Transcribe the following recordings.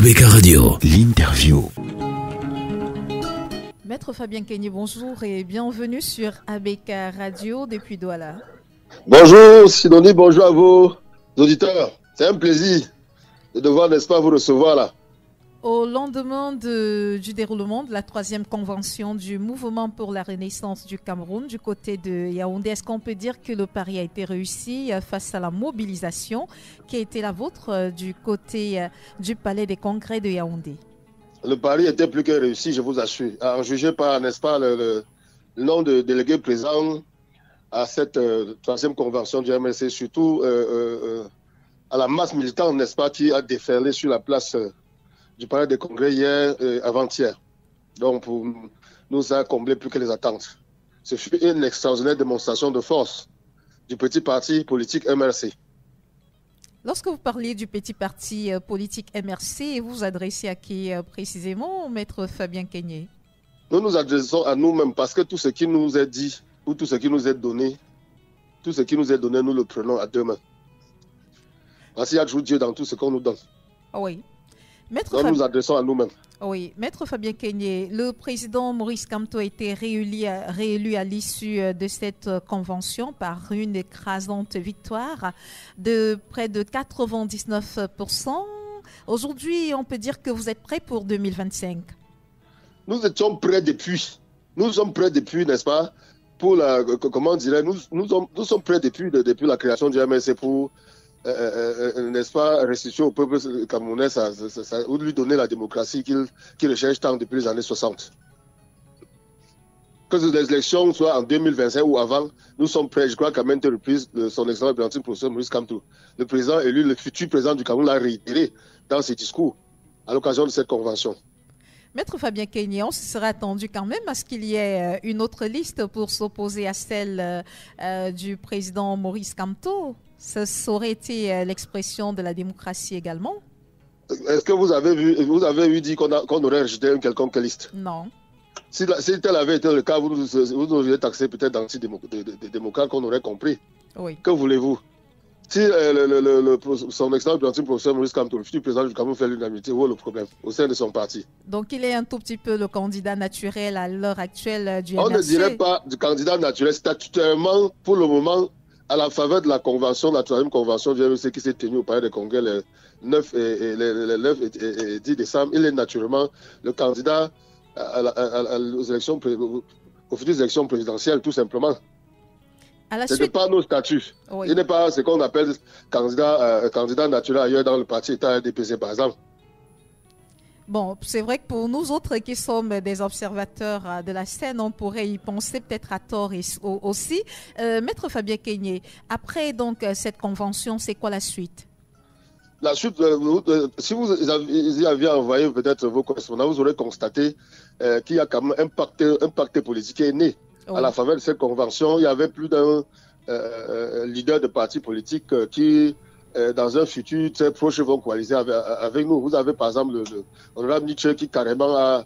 ABK Radio, l'interview. Maître Fabien Kenyé, bonjour et bienvenue sur ABK Radio depuis Douala. Bonjour Sidonie, bonjour à vos auditeurs. C'est un plaisir de devoir, n'est-ce pas, vous recevoir là. Au lendemain du déroulement de la 3e convention du Mouvement pour la Renaissance du Cameroun du côté de Yaoundé, est-ce qu'on peut dire que le pari a été réussi face à la mobilisation qui a été la vôtre du côté du Palais des Congrès de Yaoundé? Le pari était plus que réussi, je vous assure. À en juger par, n'est-ce pas, le nombre de délégués présents à cette 3e convention du MLC, surtout à la masse militante, n'est-ce pas, qui a déferlé sur la place du Palais des Congrès hier et avant-hier. Donc, pour nous, ça a comblé plus que les attentes. Ce fut une extraordinaire démonstration de force du petit parti politique MRC. Lorsque vous parliez du petit parti politique MRC, vous vous adressez à qui précisément, Maître Fabien Kenyé? Nous nous adressons à nous-mêmes parce que tout ce qui nous est dit ou tout ce qui nous est donné, nous le prenons à deux mains. Parce qu'il y a toujours Dieu dans tout ce qu'on nous donne. Oui. Donc nous nous adressons à nous-mêmes. Oui, Maître Fabien Kenyé, le président Maurice Kamto a été réélu à l'issue de cette convention par une écrasante victoire de près de 99%. Aujourd'hui, on peut dire que vous êtes prêt pour 2025. Nous étions prêts depuis. Nous sommes prêts depuis, n'est-ce pas, pour la, comment dirais-je, nous sommes prêts depuis la création du MSC pour n'est-ce pas, restituer au peuple camerounais, ou lui donner la démocratie qu'il recherche tant depuis les années 60. Que les élections soient en 2025 ou avant, nous sommes prêts. Je crois qu'à maintes reprises, son excellence le professeur Maurice Kamto, le président élu, le futur président du Cameroun, l'a réitéré dans ses discours à l'occasion de cette convention. Maître Fabien Kenyé, on se serait attendu quand même à ce qu'il y ait une autre liste pour s'opposer à celle du président Maurice Kamto. Ça aurait été l'expression de la démocratie également. Est-ce que vous avez eu dit qu'on aurait rejeté une quelconque liste? Non. Si tel avait été le cas, vous auriez taxé peut-être d'anti-démocrate qu'on aurait compris. Oui. Que voulez-vous? Si son excellent professeur Maurice Kamto, le futur président du Cameroun, fait l'unanimité, où est le problème au sein de son parti? Donc il est un tout petit peu le candidat naturel à l'heure actuelle du MRC. On ne dirait pas du candidat naturel statutairement pour le moment, à la faveur de la convention, la 3e convention du MRC qui s'est tenue au Palais des Congrès le 9 et 10 décembre. Il est naturellement le candidat aux futures élections présidentielles, tout simplement. Ce n'est pas nos statuts. Oui. Il n'est pas ce qu'on appelle candidat naturel ailleurs dans le parti État RDPC, par exemple. Bon, c'est vrai que pour nous autres qui sommes des observateurs de la scène, on pourrait y penser peut-être à tort aussi. Maître Fabien Kenyé, après donc cette convention, c'est quoi la suite? La suite, si vous y aviez envoyé peut-être vos correspondants, vous aurez constaté qu'il y a quand même un pacte politique qui est né. Oui. À la faveur de cette convention. Il y avait plus d'un leader de parti politique qui, dans un futur très proche, vont coaliser avec nous. Vous avez par exemple l'honorable Nietzsche qui carrément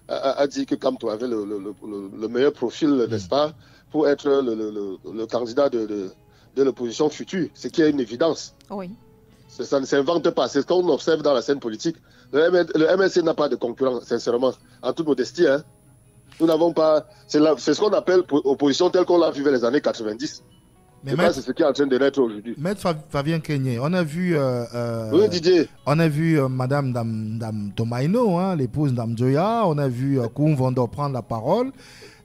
a dit que Kamto avait le meilleur profil, n'est-ce pas, pour être le candidat de l'opposition future, ce qui est une évidence. Oui. Ça ne s'invente pas, c'est ce qu'on observe dans la scène politique. Le MLC n'a pas de concurrent, sincèrement, en toute modestie. Hein. Nous n'avons pas. C'est ce qu'on appelle opposition telle qu'on l'a vu vers les années 90. Mais c'est ce qui est en train de naître aujourd'hui. Maître Fabien Kenyé, on a vu. Oui, Didier. On a vu Madame Dame Tomaino, hein, l'épouse d'Amjoya. On a vu Koum Vondor prendre la parole.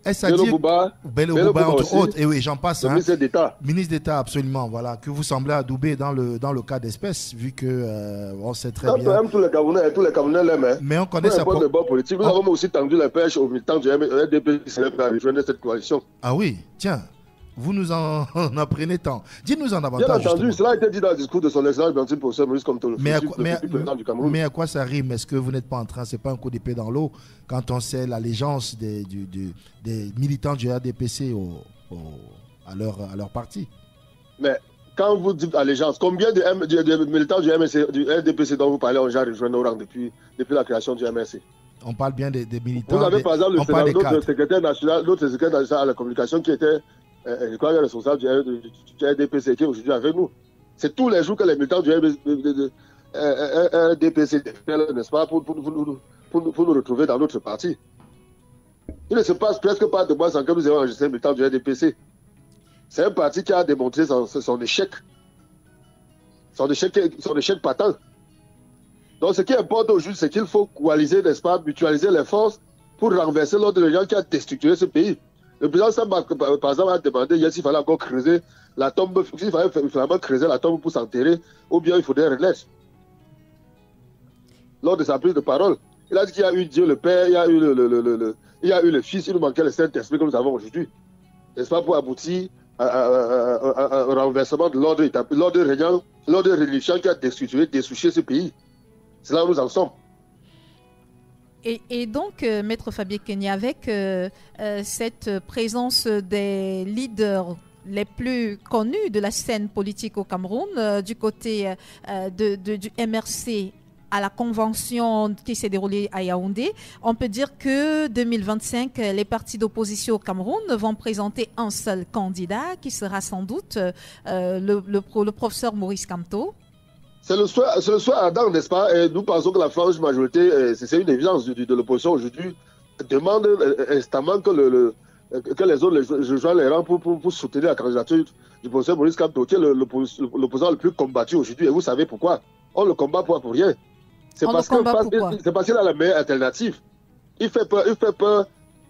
Est-ce à dire Bello Bouba, entre autres, et oui, j'en passe. Ministre d'État. Ministre d'État, absolument, voilà, que vous semblez adouber dans le cas d'espèce, vu que on sait très bien. Tous les Camerounais l'aiment. Hein. Mais on connaît sa politique. Nous avons aussi tendu la pêche aux militants du RDP qui s'est rejoindre cette coalition. Ah oui, tiens. Vous nous en apprenez tant. Dites-nous en davantage. Bien entendu, cela a été dit dans le discours de son excellence le professeur Maurice Kamto, le président du Cameroun. Mais à quoi ça rime? Est-ce que vous n'êtes pas en train, c'est pas un coup d'épée dans l'eau, quand on sait l'allégeance des militants du RDPC à leur parti? Mais quand vous dites allégeance, combien de militants du RDPC dont vous parlez ont déjà rejoint nos rangs depuis la création du MRC? On parle bien des militants. Vous avez par exemple notre secrétaire national à la communication qui était je crois, responsable du RDPC qui est aujourd'hui avec nous. C'est tous les jours que les militants du un DPC, n'est-ce pas, pour nous retrouver dans notre parti. Il ne se passe presque pas de mois sans que nous ayons enregistré le militant du RDPC. C'est un parti qui a démontré son échec. Son échec patent. Donc ce qui importe aujourd'hui, c'est qu'il faut coaliser, n'est-ce pas, mutualiser les forces pour renverser l'ordre de gens qui a déstructuré ce pays. Le président Samba, par exemple, a demandé hier s'il fallait encore creuser la tombe, s'il fallait vraiment creuser la tombe pour s'enterrer, ou bien il faudrait renaître. Lors de sa prise de parole, il a dit qu'il y a eu Dieu le Père, il y a eu le Fils, il nous manquait le Saint-Esprit que nous avons aujourd'hui. N'est-ce pas, pour aboutir à un renversement de l'ordre régnant, l'ordre religieux qui a destructuré ce pays. C'est là où nous en sommes. Et donc, Maître Fabien Kenyé, avec cette présence des leaders les plus connus de la scène politique au Cameroun, du côté du MRC à la convention qui s'est déroulée à Yaoundé, on peut dire que 2025, les partis d'opposition au Cameroun vont présenter un seul candidat qui sera sans doute le professeur Maurice Kamto. C'est le souhait ardent, n'est-ce pas? Et nous pensons que la franche majorité, c'est une évidence de l'opposition aujourd'hui, demande instamment que les autres rejoignent les rangs pour soutenir la candidature du professeur Maurice Kamto, qui est l'opposant le plus combattu aujourd'hui. Et vous savez pourquoi? On le combat pour rien. C'est parce qu'il a la meilleure alternative. Il fait peur,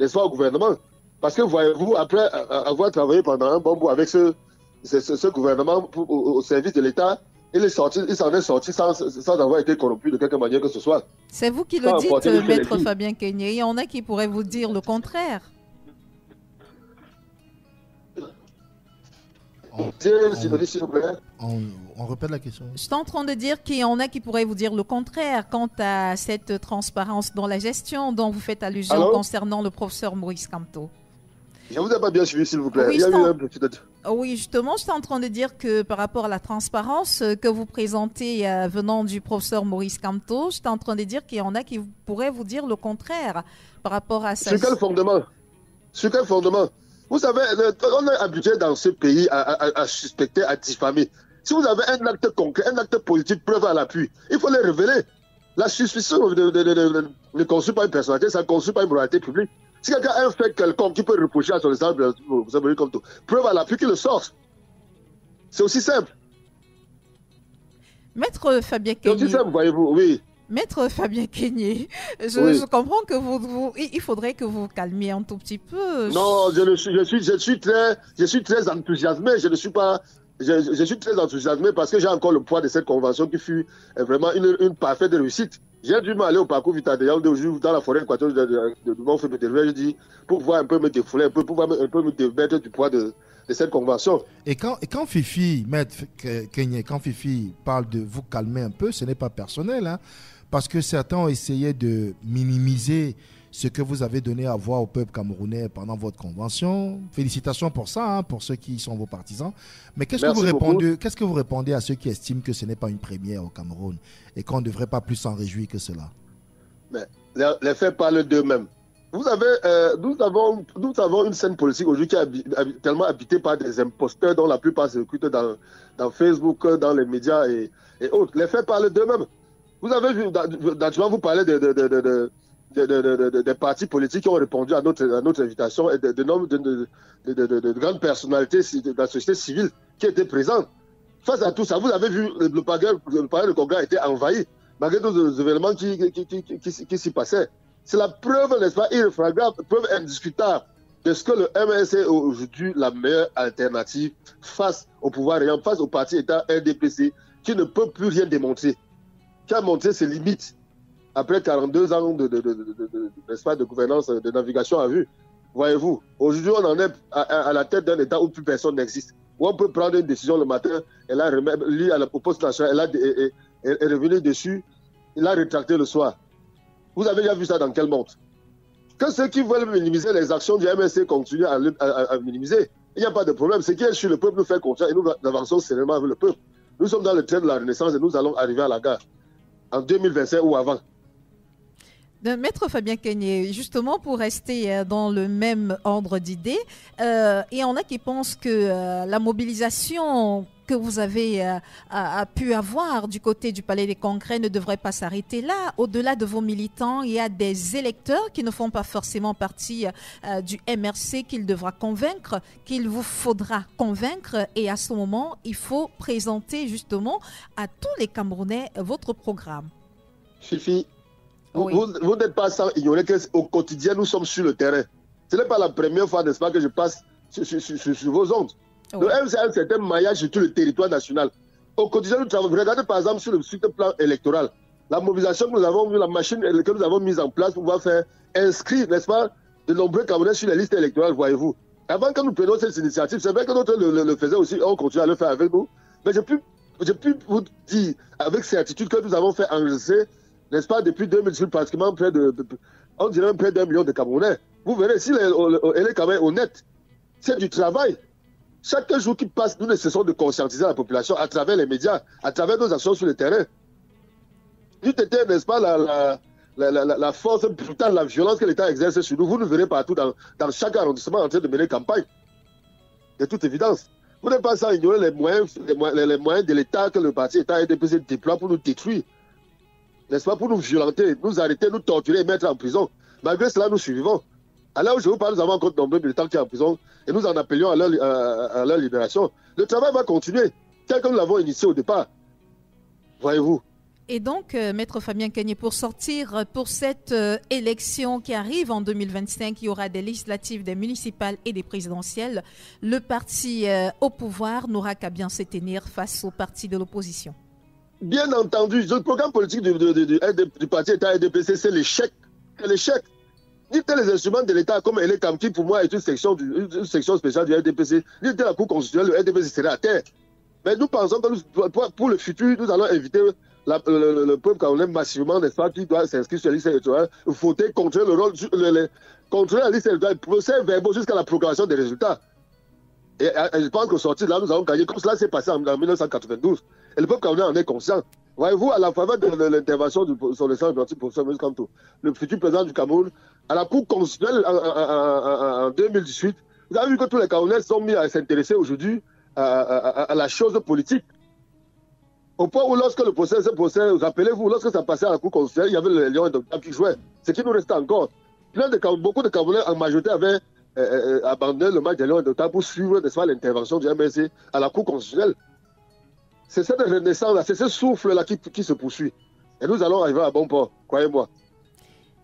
n'est-ce pas, au gouvernement. Parce que voyez-vous, après avoir travaillé pendant un bon bout avec ce gouvernement au service de l'État, il s'en est sorti sans avoir été corrompu de quelque manière que ce soit. C'est vous qui le dites, Maître Fabien Kenyé. Il y en a qui pourraient vous dire le contraire. On répète la question. Je suis en train de dire qu'il y en a qui pourraient vous dire le contraire quant à cette transparence dans la gestion dont vous faites allusion concernant le professeur Maurice Kamto. Je ne vous ai pas bien suivi, s'il vous plaît. Oui, justement, je suis en train de dire que par rapport à la transparence que vous présentez venant du professeur Maurice Kamto, je suis en train de dire qu'il y en a qui pourraient vous dire le contraire par rapport à ça. Sur quel fondement? Vous savez, on est habitué dans ce pays à suspecter, à diffamer. Si vous avez un acte concret, un acte politique, preuve à l'appui, il faut les révéler. La suspicion ne construit pas une personnalité, ça ne construit pas une moralité publique. Si quelqu'un a un fait quelconque qui peut reprocher à son exemple, preuve à l'appui qu'il le sorte. C'est aussi simple. Maître Fabien Kenyé. C'est aussi simple, voyez-vous, oui. Maître Fabien Kenyé, je comprends que il faudrait que vous vous calmiez un tout petit peu. Non, je suis très enthousiasmé. Je suis très enthousiasmé parce que j'ai encore le poids de cette convention qui fut vraiment une parfaite réussite. J'ai dû m'aller au parcours Vita de Yaoundé aujourd'hui dans la forêt équatoriale de Mont-Feu-Bétervé, je dis, pour pouvoir un peu me défouler, pour pouvoir un peu me démettre du poids de cette convention. Et quand Fifi, Maître Kenyé, quand Fifi parle de vous calmer un peu, ce n'est pas personnel, hein, parce que certains ont essayé de minimiser ce que vous avez donné à voir au peuple camerounais pendant votre convention. Félicitations pour ça, hein, pour ceux qui sont vos partisans. Mais qu'est-ce que vous répondez à ceux qui estiment que ce n'est pas une première au Cameroun et qu'on ne devrait pas plus s'en réjouir que cela? Mais les faits parlent d'eux-mêmes. Vous avez, nous avons une scène politique aujourd'hui qui est tellement habitée par des imposteurs dont la plupart s'écoutent dans Facebook, dans les médias et autres. Les faits parlent d'eux-mêmes. Vous avez vu, naturellement, vous parlez des partis politiques qui ont répondu à notre invitation et de grandes personnalités de la société civile qui étaient présentes. Face à tout ça, vous avez vu, le palais de Congrès a été envahi, malgré tous les événements qui s'y passaient. C'est la preuve, n'est-ce pas, irréfragable, preuve indiscutable de ce que le MRC est aujourd'hui la meilleure alternative face au pouvoir réel, face au parti État RDPC, qui ne peut plus rien démontrer, qui a montré ses limites après 42 ans de gouvernance, de navigation à vue. Voyez-vous, aujourd'hui, on en est à la tête d'un État où plus personne n'existe. Où on peut prendre une décision le matin, et là, lui, au poste national, est revenu dessus, il a rétracté le soir. Vous avez déjà vu ça dans quel monde? Que ceux qui veulent minimiser les actions du MSC continuent à minimiser. Il n'y a pas de problème. Ce qui est sur le peuple nous fait confiance et nous avançons sereinement avec le peuple. Nous sommes dans le train de la Renaissance et nous allons arriver à la gare en 2025 ou avant. Maître Fabien Kenyé, justement pour rester dans le même ordre d'idées, il y en a qui pensent que la mobilisation que vous avez pu avoir du côté du Palais des Congrès ne devrait pas s'arrêter là. Au-delà de vos militants, il y a des électeurs qui ne font pas forcément partie du MRC qu'il devra convaincre, qu'il vous faudra convaincre. Et à ce moment, il faut présenter justement à tous les Camerounais votre programme. Fifi, Oui. vous n'êtes pas sans ignorer qu'au quotidien, nous sommes sur le terrain. Ce n'est pas la première fois, n'est-ce pas, que je passe sur vos ondes. Oui. Le MC a un certain maillage sur tout le territoire national. Au quotidien, nous travaillons. Regardez par exemple sur le plan électoral. La mobilisation que nous avons vue, la machine que nous avons mise en place pour pouvoir faire inscrire, n'est-ce pas, de nombreux Camerounais sur les listes électorales, voyez-vous. Avant que nous prenions cette initiative, c'est vrai que d'autres le faisaient aussi, on continue à le faire avec nous. Mais j'ai pu vous dire avec certitude que nous avons fait enregistrer, n'est-ce pas, depuis 2018, pratiquement on dirait même près d'1 million de Camerounais. Vous verrez, si elle est quand même honnête, c'est du travail. Chaque jour qui passe, nous ne cessons de conscientiser la population à travers les médias, à travers nos actions sur le terrain. Nous était, n'est-ce pas, la force brutale, la violence que l'État exerce sur nous, vous nous verrez partout dans chaque arrondissement en train de mener campagne. De toute évidence. Vous n'êtes pas sans ignorer les moyens de l'État que le parti État RDPC déploie pour nous détruire. N'est-ce pas, pour nous violenter, nous arrêter, nous torturer et mettre en prison. Malgré cela, nous survivons. À l'heure où je vous parle, nous avons encore de nombreux militants qui sont en prison et nous en appelions à leur libération. Le travail va continuer, tel que nous l'avons initié au départ. Voyez-vous. Et donc, Maître Fabien Kenyé, pour sortir pour cette élection qui arrive en 2025, il y aura des législatives, des municipales et des présidentielles. Le parti au pouvoir n'aura qu'à bien se tenir face au parti de l'opposition. Bien entendu, le programme politique du parti État RDPC, c'est l'échec. C'est l'échec. Dites les instruments de l'État comme Elecam, qui pour moi est une section spéciale du RDPC. Dites la Cour constitutionnelle, le RDPC serait à terre. Mais nous pensons que pour le futur, nous allons inviter le peuple camerounais massivement, n'est-ce pas, qui doit s'inscrire sur la liste électorale, voter contre le rôle, contre la liste électorale, procès-verbaux jusqu'à la proclamation des résultats. Et je pense qu'au sortir de là, nous allons gagner, comme cela s'est passé en 1992. Et le peuple camerounais en est conscient. Voyez-vous, à la faveur de l'intervention du professeur Moïse Kamto, le futur président du Cameroun, à la Cour constitutionnelle en 2018, vous avez vu que tous les Camerounais sont mis à s'intéresser aujourd'hui à la chose politique. Au point où lorsque le procès, rappelez-vous, lorsque ça passait à la Cour constitutionnelle, il y avait le Lion Indomptable qui jouait. Ce qui nous restait encore. Beaucoup de Camerounais en majorité avaient abandonné le match des Lions Indomptables pour suivre l'intervention du MRC à la Cour constitutionnelle. C'est cette renaissance-là, c'est ce souffle-là qui se poursuit. Et nous allons arriver à bon port, croyez-moi.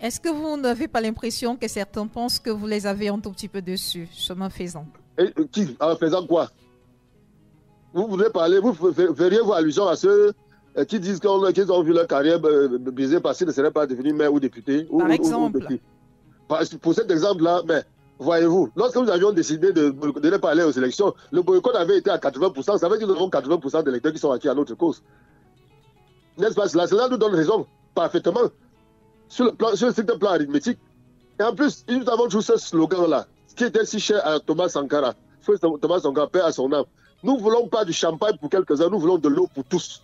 Est-ce que vous n'avez pas l'impression que certains pensent que vous les avez un tout petit peu dessus, chemin faisant? Et qui? En faisant quoi? Vous voulez parler, vous verriez-vous allusion à ceux qui disent qu'ils ont vu leur carrière brisée parce qu'ils ne seraient pas devenus maire ou député? Par exemple. Pour cet exemple-là, mais voyez-vous, lorsque nous avions décidé de ne pas aller aux élections, le boycott avait été à 80%. Ça veut dire que nous avons 80% d'électeurs qui sont acquis à notre cause. N'est-ce pas? Cela nous donne raison, parfaitement, sur le strict plan arithmétique. Et en plus, nous avons toujours ce slogan-là, qui était si cher à Thomas Sankara. Thomas Sankara, paix à son âme. Nous ne voulons pas du champagne pour quelques-uns, nous voulons de l'eau pour tous.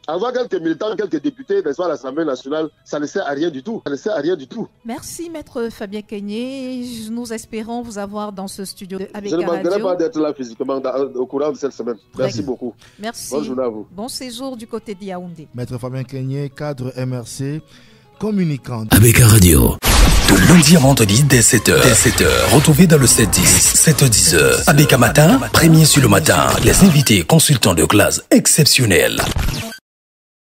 Avoir quelques militants, quelques députés, n'est-ce pas, à l'Assemblée nationale, ça ne sert à rien du tout. Ça ne sert à rien du tout. Merci, Maître Fabien Kenyé. Nous espérons vous avoir dans ce studio de ABK Radio. Je ne manquerai pas d'être là physiquement au courant de cette semaine. Merci beaucoup. Merci. Bonne journée à vous. Bon séjour du côté de Yaoundé. Maître Fabien Kenyé, cadre MRC, communicant. ABK Radio. De lundi à vendredi dès 7h. Retrouvez dans le 7-10, 7h-10h. ABK Matin, premier sur le matin. Les invités consultants de classe exceptionnels.